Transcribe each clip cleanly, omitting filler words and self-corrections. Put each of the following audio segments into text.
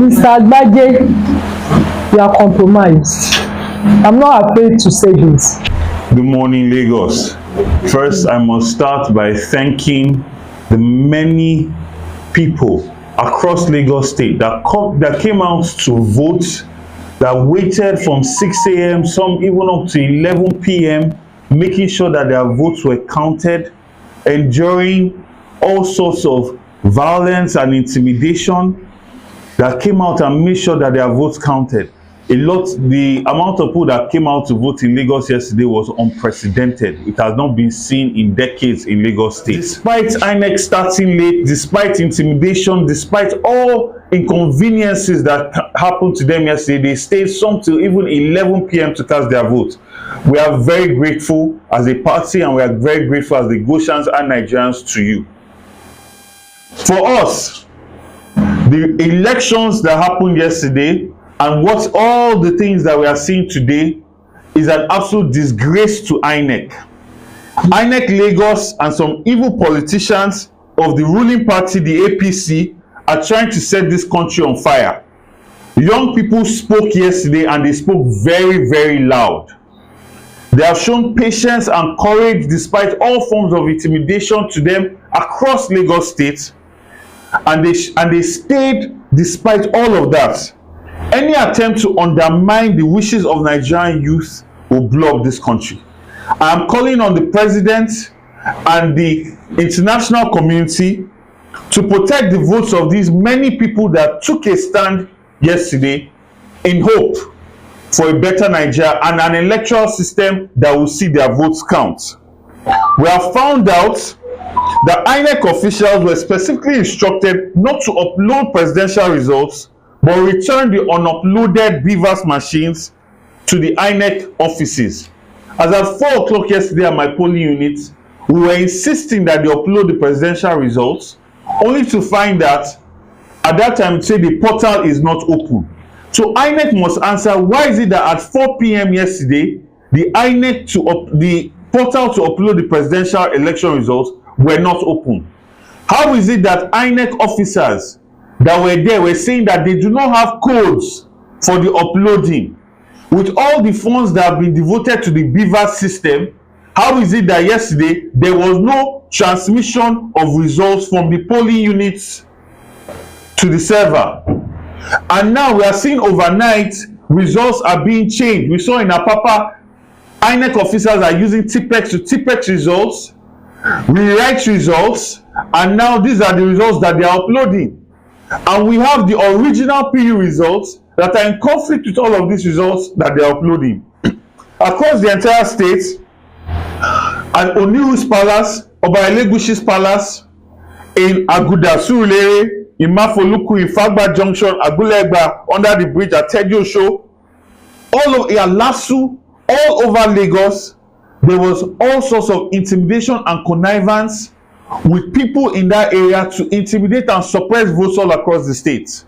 Mr. Agbaje, you are compromised. I'm not afraid to say this. Good morning, Lagos. First, I must start by thanking the many people across Lagos State that came out to vote, that waited from 6 a.m., some even up to 11 p.m., making sure that their votes were counted, enduring all sorts of violence and intimidation, that came out and made sure that their votes counted. The amount of people that came out to vote in Lagos yesterday was unprecedented. It has not been seen in decades in Lagos State. Despite INEC starting late, despite intimidation, despite all inconveniences that happened to them yesterday, they stayed some till even 11 p.m. to cast their vote. We are very grateful as a party, and we are very grateful as the Goshans and Nigerians to you. For us, the elections that happened yesterday and what all the things that we are seeing today is an absolute disgrace to INEC. INEC Lagos and some evil politicians of the ruling party, the APC, are trying to set this country on fire. Young people spoke yesterday, and they spoke very, very loud. They have shown patience and courage despite all forms of intimidation to them across Lagos State, and they stayed despite all of that. Any attempt to undermine the wishes of Nigerian youth will blow up this country. I am calling on the president and the international community to protect the votes of these many people that took a stand yesterday in hope for a better Nigeria and an electoral system that will see their votes count. We have found out that INEC officials were specifically instructed not to upload presidential results, but return the unuploaded BVAS machines to the INEC offices. As at 4 o'clock yesterday at my polling unit, we were insisting that they upload the presidential results, only to find that at that time it said the portal is not open. So INEC must answer, why is it that at 4 p.m. yesterday, the portal to upload the presidential election results were not open? How is it that INEC officers that were there were saying that they do not have codes for the uploading? With all the funds that have been devoted to the BVAS system, how is it that yesterday there was no transmission of results from the polling units to the server? And now we are seeing overnight results are being changed. We saw in Apapa, INEC officers are using TPEX to TPEX results, rewrite results, and now these are the results that they are uploading. And we have the original PU results that are in conflict with all of these results that they are uploading. Across the entire state, at Oniru's Palace, Oba Elegushi's Palace, in Aguda, Surulere, in Mafoluku, in Fagba Junction, Agulegba, under the bridge at Tejo, all over Lasu, all over Lagos, there was all sorts of intimidation and connivance with people in that area to intimidate and suppress votes all across the state.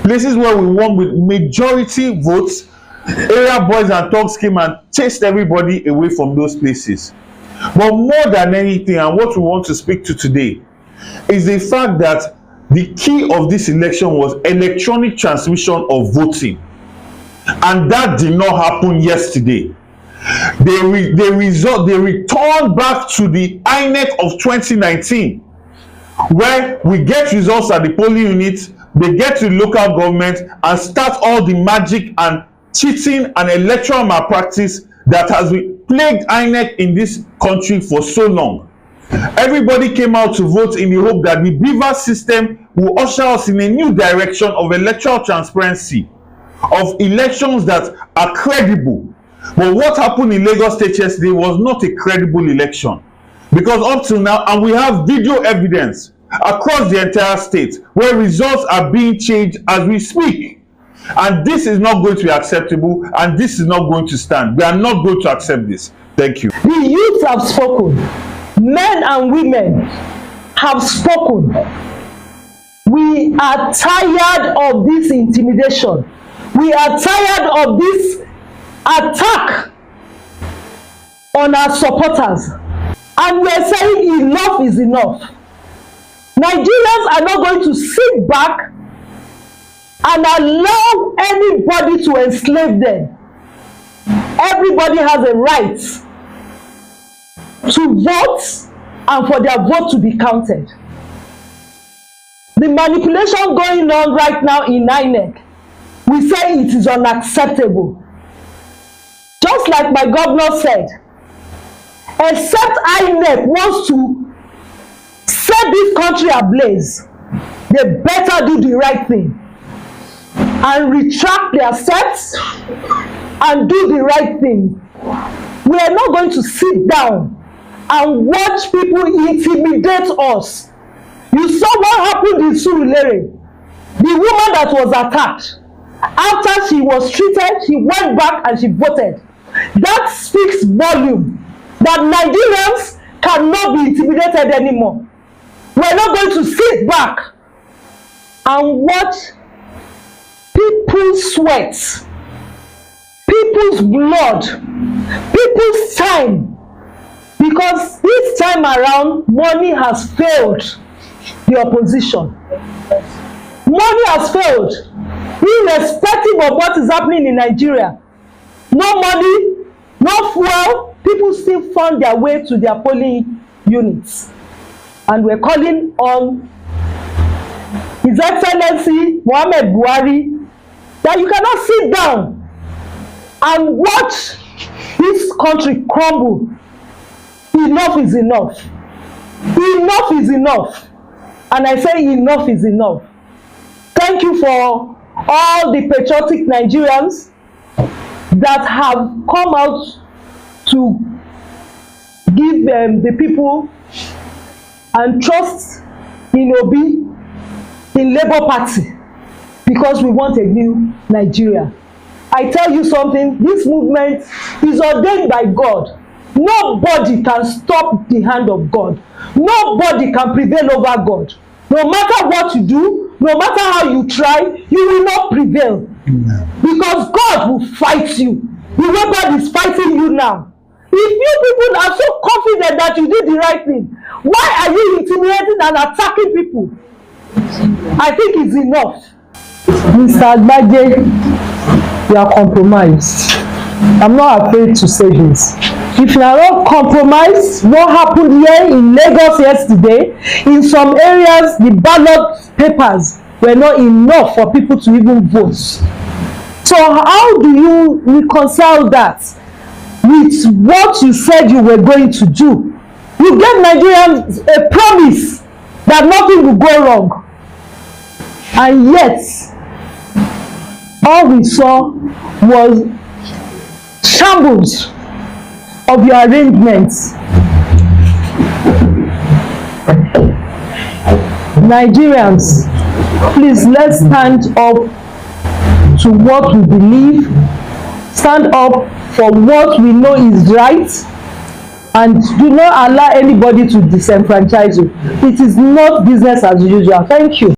Places where we won with majority votes, area boys and thugs came and chased everybody away from those places. But more than anything, and what we want to speak to today, is the fact that the key of this election was electronic transmission of voting. And that did not happen yesterday. They returned back to the INEC of 2019, where we get results at the polling unit, they get to local government and start all the magic and cheating and electoral malpractice that has plagued INEC in this country for so long. Everybody came out to vote in the hope that the BVAS system will usher us in a new direction of electoral transparency, of elections that are credible. But what happened in Lagos State yesterday was not a credible election, because up till now, and we have video evidence across the entire state where results are being changed as we speak, and this is not going to be acceptable, and this is not going to stand. We are not going to accept this. Thank you. The youth have spoken. Men and women have spoken. We are tired of this intimidation. We are tired of this attack on our supporters, and we are saying enough is enough. Nigerians are not going to sit back and allow anybody to enslave them. Everybody has a right to vote and for their vote to be counted. The manipulation going on right now in INEC, we say it is unacceptable. Just like my governor said, except INEC wants to set this country ablaze, they better do the right thing and retract their steps and do the right thing. We are not going to sit down and watch people intimidate us. You saw what happened in Surulere. The woman that was attacked, after she was treated, she went back and she voted. That speaks volume that Nigerians cannot be intimidated anymore. We're not going to sit back and watch people's sweat, people's blood, people's time, because this time around money has failed the opposition. Money has failed, irrespective of what is happening in Nigeria. No money, no fuel, people still found their way to their polling units. And we're calling on His Excellency Muhammad Buhari that you cannot sit down and watch this country crumble. Enough is enough. Enough is enough. And I say enough is enough. Thank you for all the patriotic Nigerians that have come out to give the people and trust in Obi, in Labour Party, because we want a new Nigeria. I tell you something, this movement is ordained by God. Nobody can stop the hand of God. Nobody can prevail over God. No matter what you do, no matter how you try, you will not prevail. Amen. Because God will fight you. The way God is fighting you now. If you people are so confident that you did the right thing, why are you intimidating and attacking people? I think it's enough. Mr. Agbaje, you are compromised. I'm not afraid to say this. If you are not compromised, what happened here in Lagos yesterday, in some areas, the ballot papers were not enough for people to even vote. So how do you reconcile that with what you said you were going to do? You gave Nigerians a promise that nothing will go wrong. And yet, all we saw was shambles of your arrangements. Nigerians, please, let's stand up to what we believe, stand up for what we know is right, and do not allow anybody to disenfranchise you. It is not business as usual. Thank you.